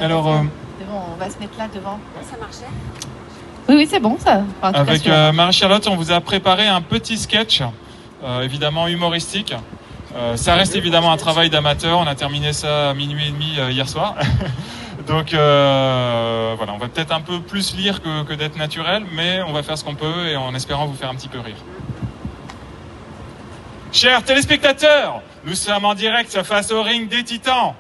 Alors, C'est bon, on va se mettre là devant. Ça marchait? Oui, oui, c'est bon, ça. Enfin, en tout cas, avec celui-là. Marie-Charlotte, on vous a préparé un petit sketch, évidemment humoristique. Ça reste évidemment un travail d'amateur. On a terminé ça à minuit et demi hier soir. Donc voilà, on va peut-être un peu plus lire que d'être naturel, mais on va faire ce qu'on peut et en espérant vous faire un petit peu rire. Chers téléspectateurs, nous sommes en direct face au ring des Titans.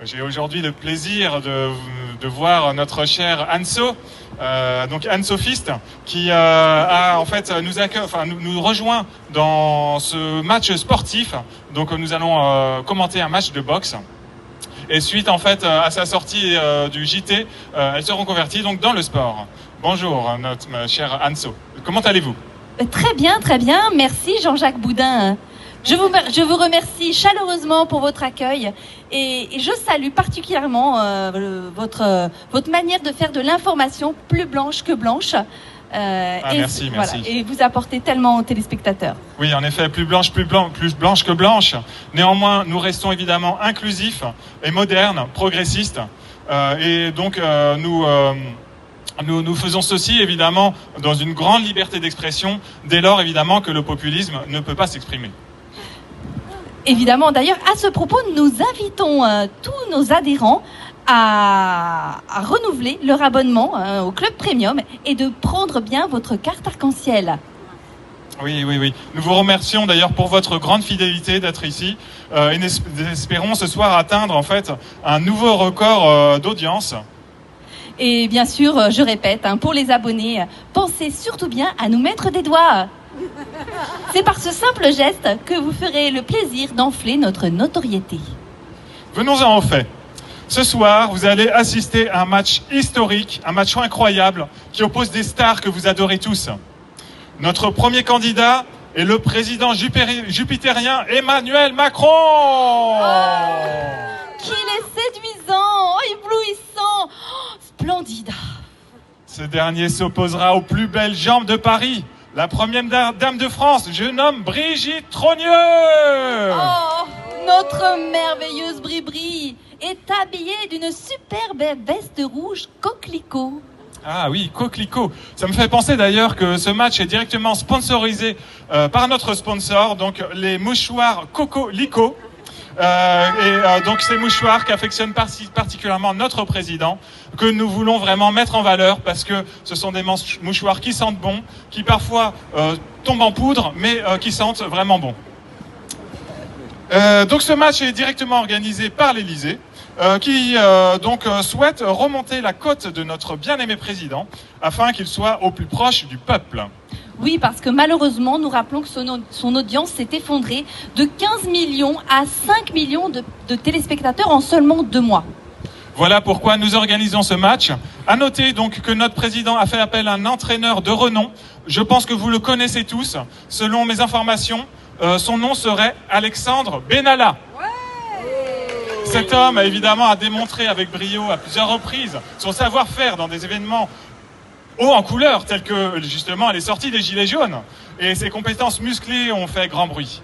J'ai aujourd'hui le plaisir de voir notre cher Anso, donc Ansofist, qui a en fait nous rejoint dans ce match sportif. Donc nous allons commenter un match de boxe. Et suite en fait à sa sortie du JT, elle se reconvertit donc dans le sport. Bonjour notre cher Anso. Comment allez-vous? Très bien, très bien. Merci Jean-Jacques Boudin. Je vous remercie chaleureusement pour votre accueil et je salue particulièrement votre manière de faire de l'information plus blanche que blanche. Merci. Voilà, et vous apportez tellement aux téléspectateurs. Oui, en effet, plus blanche que blanche. Néanmoins, nous restons évidemment inclusifs et modernes, progressistes. Et donc, nous faisons ceci, évidemment, dans une grande liberté d'expression, dès lors, évidemment, que le populisme ne peut pas s'exprimer. Évidemment, d'ailleurs, à ce propos, nous invitons tous nos adhérents à renouveler leur abonnement au Club Premium et de prendre bien votre carte arc-en-ciel. Oui. Nous vous remercions d'ailleurs pour votre grande fidélité d'être ici et nous espérons ce soir atteindre en fait un nouveau record d'audience. Et bien sûr, je répète, pour les abonnés, pensez surtout bien à nous mettre des doigts. C'est par ce simple geste que vous ferez le plaisir d'enfler notre notoriété. Venons-en au fait. Ce soir, vous allez assister à un match historique, un match incroyable qui oppose des stars que vous adorez tous. Notre premier candidat est le président jupitérien Emmanuel Macron. Qu'il est séduisant, éblouissant, splendide. Ce dernier s'opposera aux plus belles jambes de Paris. La première dame de France, je nomme Brigitte Trogneux. Oh, notre merveilleuse Bribri est habillée d'une superbe veste rouge coquelicot. Ah oui, coquelicot. Ça me fait penser d'ailleurs que ce match est directement sponsorisé par notre sponsor, donc les mouchoirs Cocolico. Donc ces mouchoirs qu'affectionne particulièrement notre président, que nous voulons vraiment mettre en valeur parce que ce sont des mouchoirs qui sentent bon, qui parfois tombent en poudre, mais qui sentent vraiment bon. Donc ce match est directement organisé par l'Élysée, qui souhaite remonter la cote de notre bien-aimé président afin qu'il soit au plus proche du peuple. Oui, parce que malheureusement, nous rappelons que son audience s'est effondrée de 15 millions à 5 millions de téléspectateurs en seulement 2 mois. Voilà pourquoi nous organisons ce match. À noter donc que notre président a fait appel à un entraîneur de renom. Je pense que vous le connaissez tous. Selon mes informations, son nom serait Alexandre Benalla. Cet homme, évidemment, a démontré avec brio à plusieurs reprises son savoir-faire dans des événements haut en couleur, tels que justement les sorties des Gilets jaunes. Et ses compétences musclées ont fait grand bruit.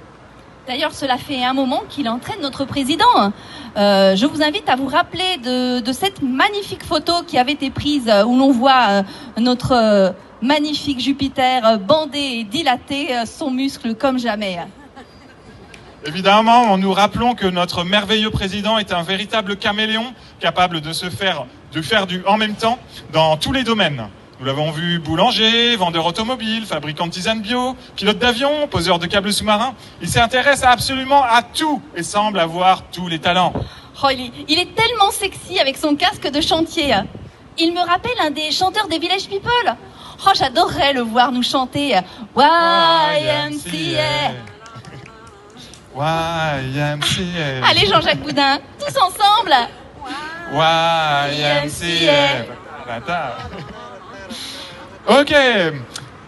D'ailleurs, cela fait un moment qu'il entraîne notre président. Je vous invite à vous rappeler de cette magnifique photo qui avait été prise où l'on voit notre magnifique Jupiter bandé et dilaté, son muscle comme jamais. Évidemment, nous rappelons que notre merveilleux président est un véritable caméléon, capable de faire du en même temps dans tous les domaines. Nous l'avons vu boulanger, vendeur automobile, fabricant de tisane bio, pilote d'avion, poseur de câbles sous-marins. Il s'intéresse absolument à tout et semble avoir tous les talents. Oh, il est tellement sexy avec son casque de chantier. Il me rappelle un des chanteurs des Village People. Oh, j'adorerais le voir nous chanter YMCA. YMCA. Allez, Jean-Jacques Boudin, tous ensemble. YMCA. Ok,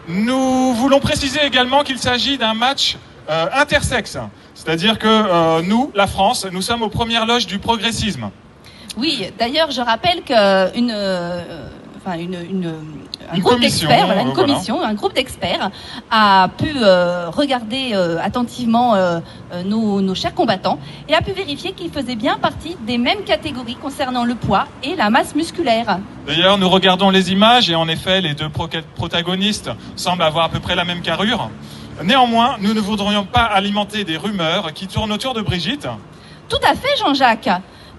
nous voulons préciser également qu'il s'agit d'un match intersexe. C'est-à-dire que nous, la France, nous sommes aux premières loges du progressisme. Oui, d'ailleurs, je rappelle que enfin un Une groupe commission, d'experts, voilà, une voilà. commission, un groupe d'experts a pu regarder attentivement nos chers combattants et a pu vérifier qu'ils faisaient bien partie des mêmes catégories concernant le poids et la masse musculaire. D'ailleurs, nous regardons les images et en effet, les deux protagonistes semblent avoir à peu près la même carrure. Néanmoins, nous ne voudrions pas alimenter des rumeurs qui tournent autour de Brigitte. Tout à fait, Jean-Jacques.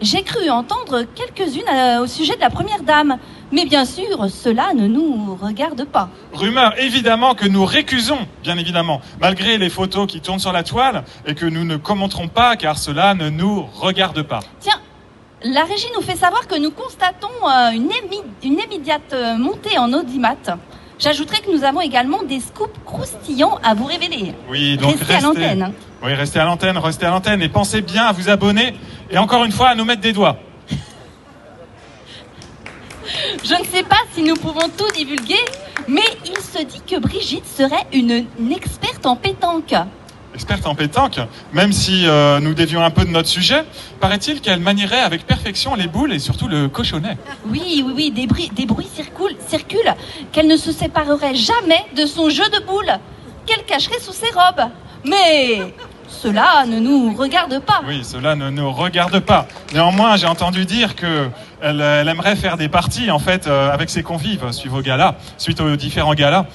J'ai cru entendre quelques-unes au sujet de la première dame. Mais bien sûr, cela ne nous regarde pas. Rumeurs évidemment que nous récusons, bien évidemment, malgré les photos qui tournent sur la toile et que nous ne commenterons pas car cela ne nous regarde pas. Tiens, la régie nous fait savoir que nous constatons une immédiate montée en audimat. J'ajouterai que nous avons également des scoops croustillants à vous révéler. Oui, donc restez à l'antenne. Oui, restez à l'antenne et pensez bien à vous abonner et encore une fois à nous mettre des doigts. Je ne sais pas si nous pouvons tout divulguer, mais il se dit que Brigitte serait une experte en pétanque. Experte en pétanque, même si nous dévions un peu de notre sujet, paraît-il qu'elle manierait avec perfection les boules et surtout le cochonnet. Oui, des bruits circulent, qu'elle ne se séparerait jamais de son jeu de boules, qu'elle cacherait sous ses robes. Mais cela ne nous regarde pas. Oui, cela ne nous regarde pas. Néanmoins, j'ai entendu dire qu'elle aimerait faire des parties en fait avec ses convives suite aux différents galas.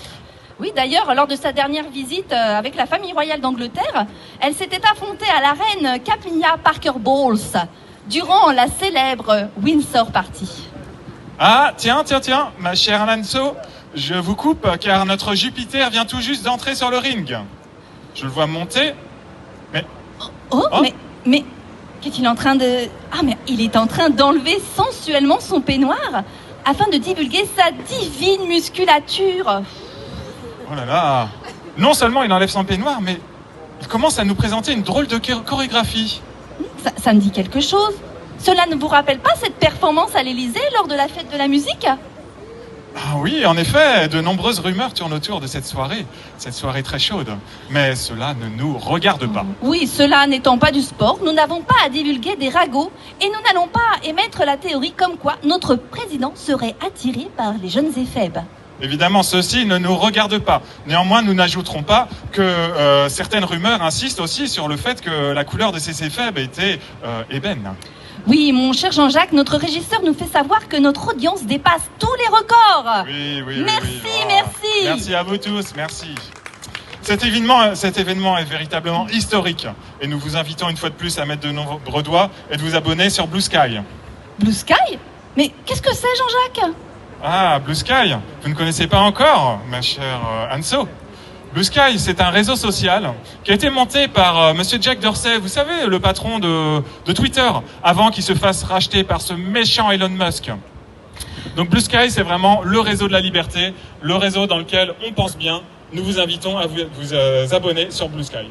Oui, d'ailleurs, lors de sa dernière visite avec la famille royale d'Angleterre, elle s'était affrontée à la reine Camilla Parker Bowles durant la célèbre Windsor Party. Ah, tiens, ma chère Alonso, je vous coupe car notre Jupiter vient tout juste d'entrer sur le ring. Je le vois monter, mais... Oh. Mais qu'est-il en train de... Ah, mais il est en train d'enlever sensuellement son peignoir afin de divulguer sa divine musculature. Oh là là. Non seulement il enlève son peignoir, mais il commence à nous présenter une drôle de chorégraphie. Ça me dit quelque chose. Cela ne vous rappelle pas cette performance à l'Élysée lors de la fête de la musique ? Ah oui, en effet, de nombreuses rumeurs tournent autour de cette soirée très chaude. Mais cela ne nous regarde pas. Oui, cela n'étant pas du sport, nous n'avons pas à divulguer des ragots et nous n'allons pas émettre la théorie comme quoi notre président serait attiré par les jeunes éphèbes. Évidemment, ceci ne nous regarde pas. Néanmoins, nous n'ajouterons pas que certaines rumeurs insistent aussi sur le fait que la couleur de ces éphèbes était ébène. Oui, mon cher Jean-Jacques, notre régisseur nous fait savoir que notre audience dépasse tous les records. Oui. Merci. Merci à vous tous, merci. Cet événement est véritablement historique et nous vous invitons une fois de plus à mettre de nombreux doigts et de vous abonner sur Blue Sky. Blue Sky ? Mais qu'est-ce que c'est, Jean-Jacques ? Ah, Blue Sky, vous ne connaissez pas encore, ma chère Anso. Blue Sky, c'est un réseau social qui a été monté par Monsieur Jack Dorsey, vous savez, le patron de Twitter, avant qu'il se fasse racheter par ce méchant Elon Musk. Donc Blue Sky, c'est vraiment le réseau de la liberté, le réseau dans lequel on pense bien. Nous vous invitons à vous abonner sur Blue Sky.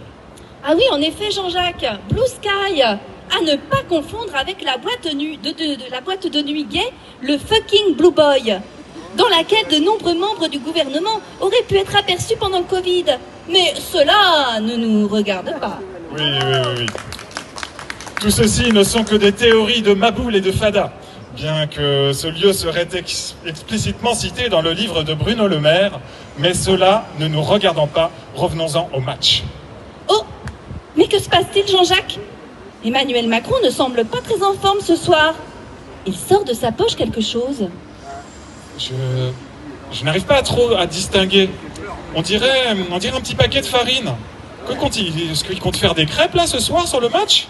Ah oui, en effet, Jean-Jacques, Blue Sky, à ne pas confondre avec la boîte de nuit gay, le fucking Blue Boy, dans laquelle de nombreux membres du gouvernement auraient pu être aperçus pendant le Covid. Mais cela ne nous regarde pas. Oui. Tout ceci ne sont que des théories de Maboul et de Fada, bien que ce lieu serait explicitement cité dans le livre de Bruno Le Maire, mais cela ne nous regardant pas, revenons-en au match. Oh, mais que se passe-t-il, Jean-Jacques ? Emmanuel Macron ne semble pas très en forme ce soir. Il sort de sa poche quelque chose. Je n'arrive pas trop à distinguer. On dirait un petit paquet de farine. Est-ce qu'il compte faire des crêpes là ce soir sur le match ?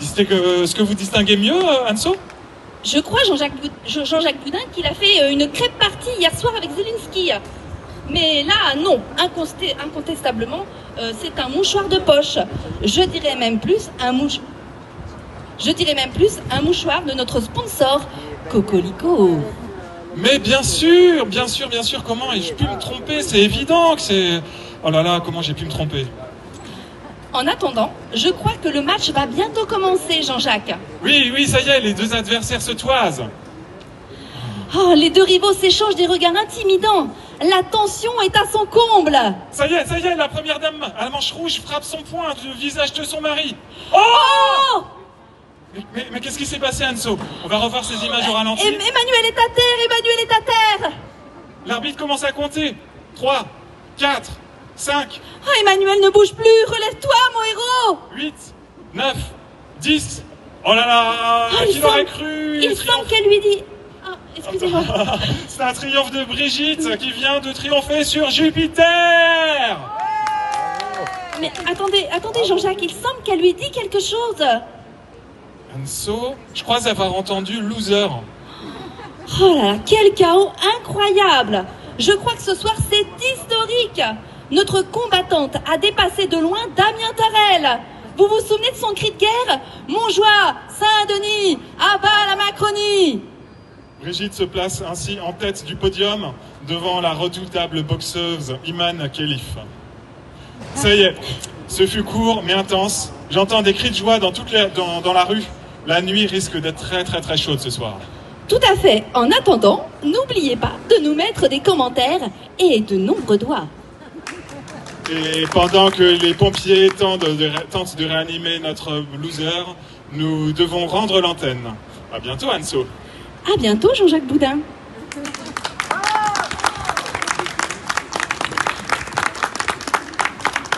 Est-ce que vous distinguez mieux, Anso ? Je crois, Jean-Jacques Boudin, qu'il a fait une crêpe party hier soir avec Zelensky. Mais là, non, incontestablement, c'est un mouchoir de poche. Je dirais même plus un mouchoir de notre sponsor, Cocorico. Mais bien sûr, comment ai-je pu me tromper ? C'est évident que c'est... Oh là là, comment j'ai pu me tromper ? En attendant, je crois que le match va bientôt commencer, Jean-Jacques. Oui, ça y est, les deux adversaires se toisent. Oh, les deux rivaux s'échangent des regards intimidants. La tension est à son comble. Ça y est, la première dame à la manche rouge frappe son poing du visage de son mari. Oh ! Mais qu'est-ce qui s'est passé, Anso ? On va revoir ces images au ralenti. Emmanuel est à terre. L'arbitre commence à compter. 3, 4, 5, Oh, Emmanuel, ne bouge plus. Relève-toi, mon héros. 8, 9, 10. Oh là là, Ah, qui l'aurait cru? Il semble qu'elle lui dit... Ah, excusez-moi. C'est un triomphe de Brigitte qui vient de triompher sur Jupiter. Mais attendez, Jean-Jacques, il semble qu'elle lui dit quelque chose. Anso, je crois avoir entendu loser. Oh là là, quel chaos incroyable. Je crois que ce soir, c'est historique. Notre combattante a dépassé de loin Damien Tarel. Vous vous souvenez de son cri de guerre? Montjoie, Saint-Denis, à bas la Macronie. Brigitte se place ainsi en tête du podium devant la redoutable boxeuse Iman Khelif. Ça y est, ce fut court mais intense. J'entends des cris de joie dans la rue. La nuit risque d'être très très très chaude ce soir. Tout à fait. En attendant, n'oubliez pas de nous mettre des commentaires et de nombreux doigts. Et pendant que les pompiers tentent de réanimer notre loser, nous devons rendre l'antenne. À bientôt Anso. À bientôt, Jean-Jacques Boudin.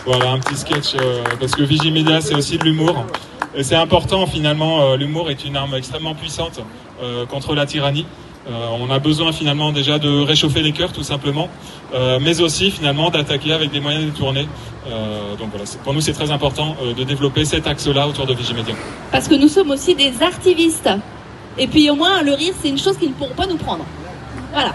Voilà un petit sketch, parce que Vigimedia c'est aussi de l'humour. Et c'est important finalement, l'humour est une arme extrêmement puissante contre la tyrannie. On a besoin finalement déjà de réchauffer les cœurs tout simplement, mais aussi finalement d'attaquer avec des moyens détournés. Donc voilà, pour nous c'est très important de développer cet axe-là autour de Vigimedia. Parce que nous sommes aussi des artivistes. Et puis au moins le rire c'est une chose qu'ils ne pourront pas nous prendre. Voilà.